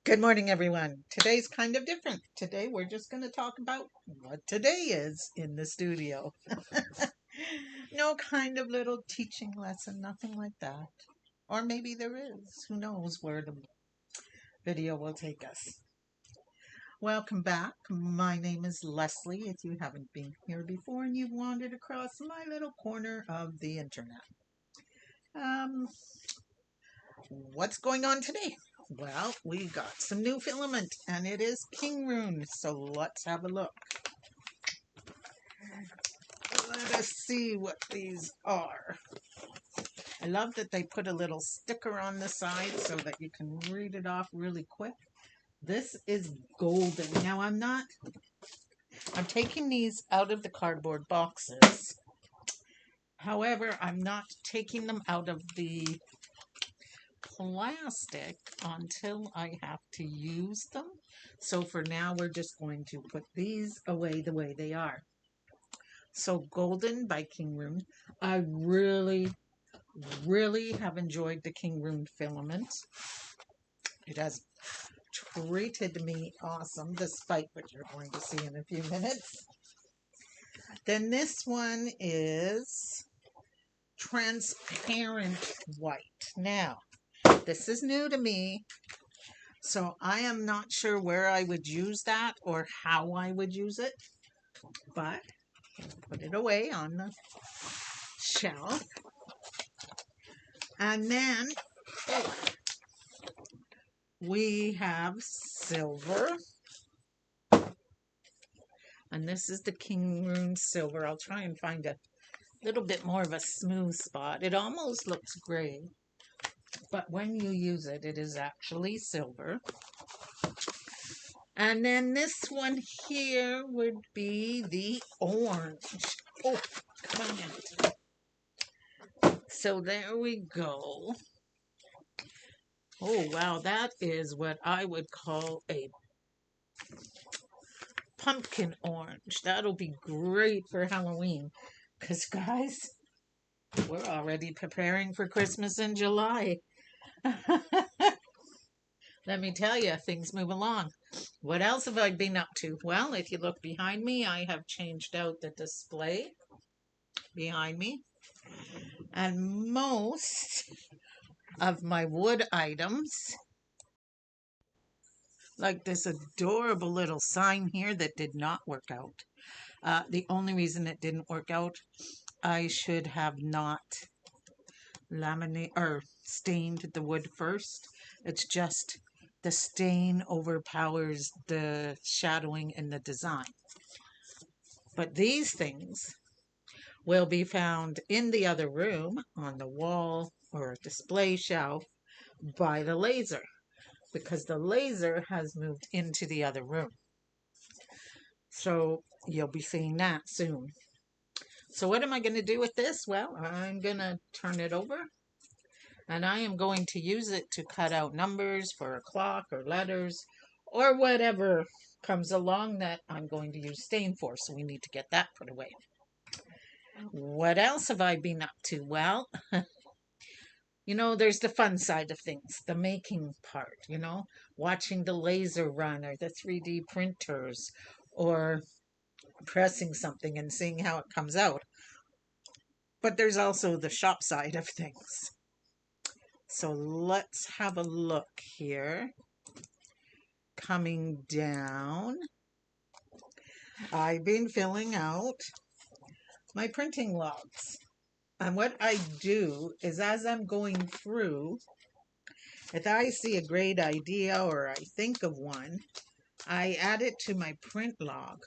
Good morning, everyone. Today's kind of different. Today, we're just going to talk about what today is in the studio. No kind of little teaching lesson, nothing like that. Or maybe there is. Who knows where the video will take us. Welcome back. My name is Leslie. If you haven't been here before and you've wandered across my little corner of the internet. Um, what's going on today? Well, we got some new filament and it is King Rune. So let's have a look. Let us see what these are. I love that they put a little sticker on the side so that you can read it off really quick. This is golden. Now I'm taking these out of the cardboard boxes. However, I'm not taking them out of the plastic until I have to use them. So for now, we're just going to put these away the way they are. So Golden by King Rune. I really have enjoyed the King Rune filament. It has treated me awesome, despite what you're going to see in a few minutes. Then this one is transparent white. Now, this is new to me, so I am not sure where I would use that or how I would use it, but put it away on the shelf. And then we have silver. And this is the King Rune silver. I'll try and find a little bit more of a smooth spot. It almost looks gray, but when you use it, it is actually silver. And then this one here would be the orange. Oh, come on out. So there we go. Oh, wow, that is what I would call a pumpkin orange. That'll be great for Halloween. Because, guys, we're already preparing for Christmas in July. Let me tell you, things move along. What else have I been up to? Well, if you look behind me, I have changed out the display behind me. And most of my wood items, like this adorable little sign here that did not work out. The only reason it didn't work out, I should have not laminate or stained the wood first. It's just the stain overpowers the shadowing in the design. But these things will be found in the other room on the wall or display shelf by the laser, because the laser has moved into the other room. So you'll be seeing that soon. So what am I going to do with this? Well, I'm going to turn it over and I am going to use it to cut out numbers for a clock or letters or whatever comes along that I'm going to use stain for. So we need to get that put away. What else have I been up to? Well, there's the fun side of things, the making part, watching the laser run or the 3D printers or pressing something and seeing how it comes out. But there's also the shop side of things. So let's have a look here. Coming down, I've been filling out my printing logs. And what I do is as I'm going through, if I see a great idea or I think of one, I add it to my print log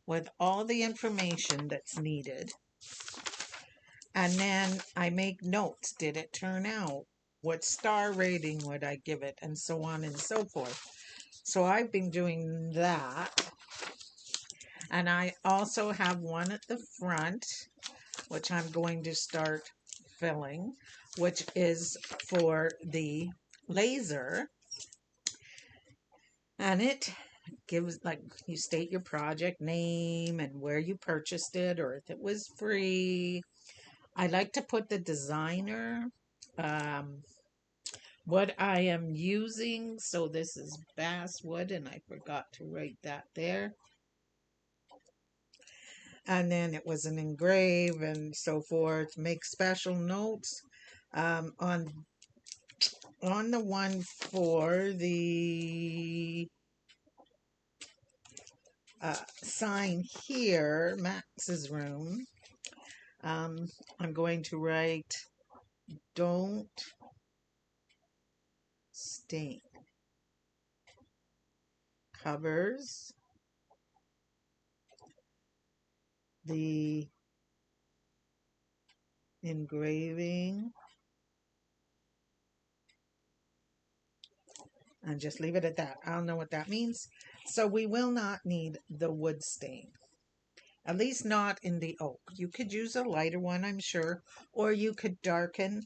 with all the information that's needed. And then I make notes. Did it turn out? What star rating would I give it? And so on and so forth. So I've been doing that. And I also have one at the front, which I'm going to start filling, which is for the laser. And it gives, like, you state your project name and where you purchased it or if it was free. I like to put the designer what I am using. So this is basswood, and I forgot to write that there. And then it was an engrave and so forth. Make special notes um, on on the one for the sign here, Max's room. I'm going to write don't stain covers the engraving, and just leave it at that. I don't know what that means. So we will not need the wood stain, at least not in the oak. You could use a lighter one, I'm sure, or you could darken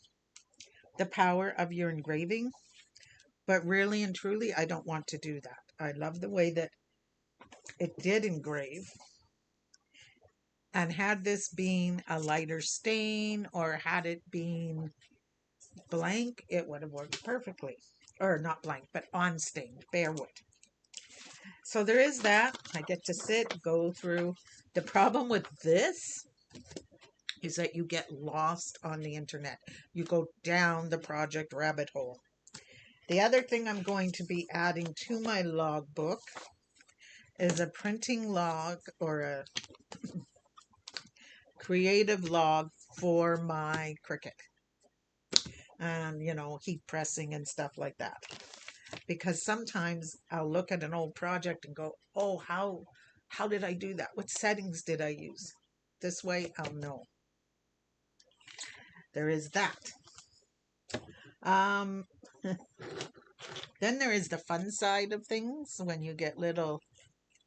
the power of your engraving. But really and truly, I don't want to do that. I love the way that it did engrave. And had this been a lighter stain or had it been blank, it would have worked perfectly. Or not blank, but on stained, bare wood. So there is that. I get to sit, go through. The problem with this is that you get lost on the internet. You go down the project rabbit hole. The other thing I'm going to be adding to my logbook is a printing log or a creative log for my Cricut. And, heat pressing and stuff like that. Because sometimes I'll look at an old project and go, oh, how did I do that? What settings did I use? This way I'll know. There is that. Um, then there is the fun side of things when you get little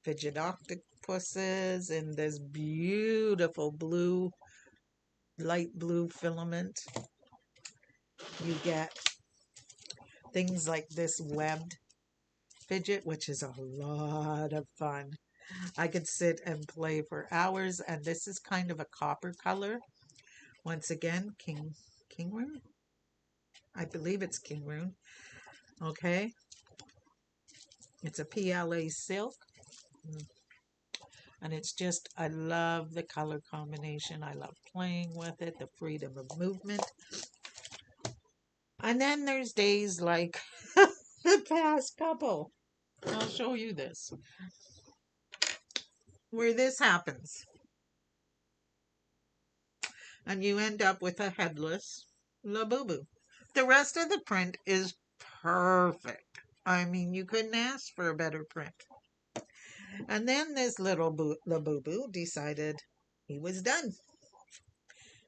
fidget octopuses in this beautiful blue, light blue filament. You get things like this webbed fidget, which is a lot of fun. I could sit and play for hours, and this is kind of a copper color. Once again, King Rune? I believe it's King Rune. Okay. It's a PLA silk. And it's just, I love the color combination. I love playing with it, the freedom of movement. And then there's days like the past couple. I'll show you this. Where this happens. And you end up with a headless Labubu. The rest of the print is perfect. I mean, you couldn't ask for a better print. And then this little Labubu decided he was done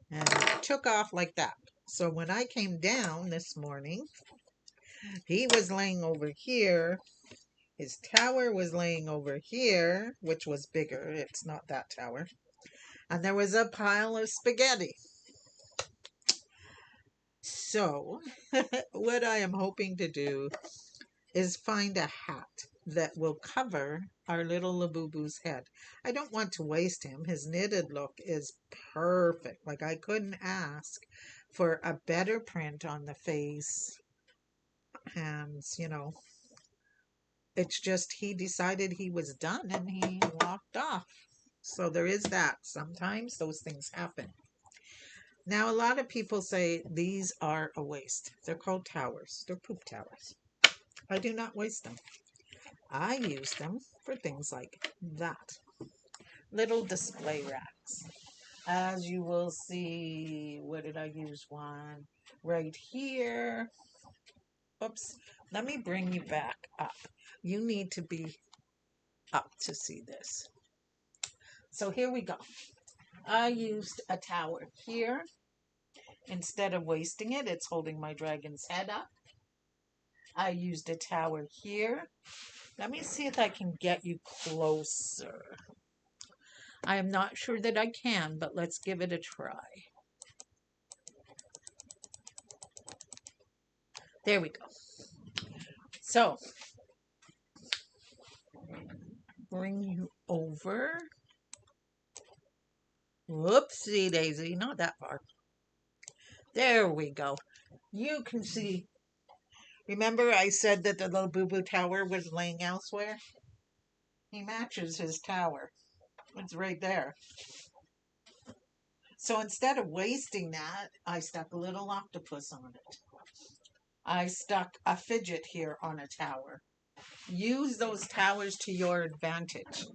and took off like that. So when I came down this morning, he was laying over here. His tower was laying over here, which was bigger. It's not that tower. And there was a pile of spaghetti. So what I am hoping to do is find a hat that will cover our little Labubu's head. I don't want to waste him. His knitted look is perfect. Like, I couldn't ask for a better print on the face. Hands, It's just he decided he was done and he walked off. So there is that. Sometimes those things happen. Now, a lot of people say these are a waste. They're called towers. They're poop towers. I do not waste them. I use them for things like that. Little display racks. As you will see, where did I use one? Right here. Oops. Let me bring you back up. You need to be up to see this. So here we go. I used a tower here. Instead of wasting it, it's holding my dragon's head up. I used a tower here. Let me see if I can get you closer. I am not sure that I can, but let's give it a try. There we go. So, bring you over. Whoopsie daisy, not that far. There we go. You can see Remember I said that the little boo-boo tower was laying elsewhere? He matches his tower. It's right there. So instead of wasting that, I stuck a little octopus on it. I stuck a fidget here on a tower. Use those towers to your advantage.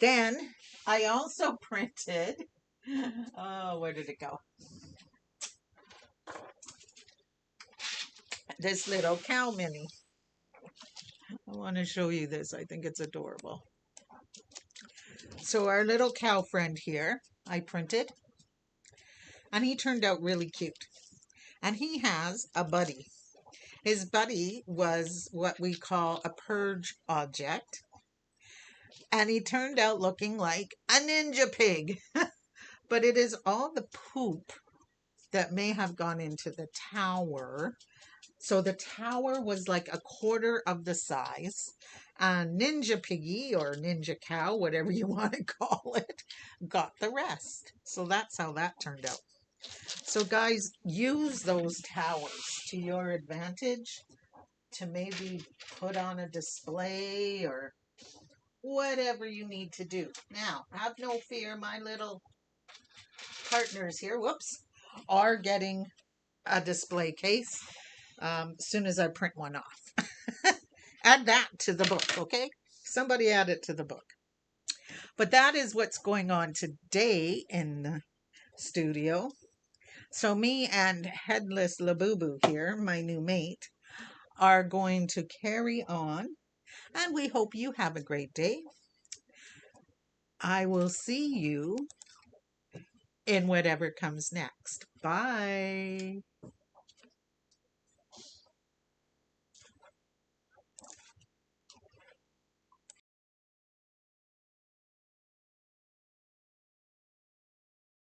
Then I also printed, oh, where did it go? This little cow mini. I want to show you this. I think it's adorable. So our little cow friend here, I printed, and he turned out really cute. And he has a buddy. His buddy was what we call a purge object, and he turned out looking like a ninja pig. But it is all the poop that may have gone into the tower. So the tower was like a quarter of the size. And Ninja Piggy or Ninja Cow, whatever you want to call it, got the rest. So that's how that turned out. So guys, use those towers to your advantage to maybe put on a display or whatever you need to do. Now, have no fear, my little partners here, whoops, are getting a display case as soon as I print one off. Add that to the book, okay? Somebody add it to the book. But that is what's going on today in the studio. So me and Headless Labubu here, my new mate, are going to carry on. And we hope you have a great day. I will see you in whatever comes next. Bye.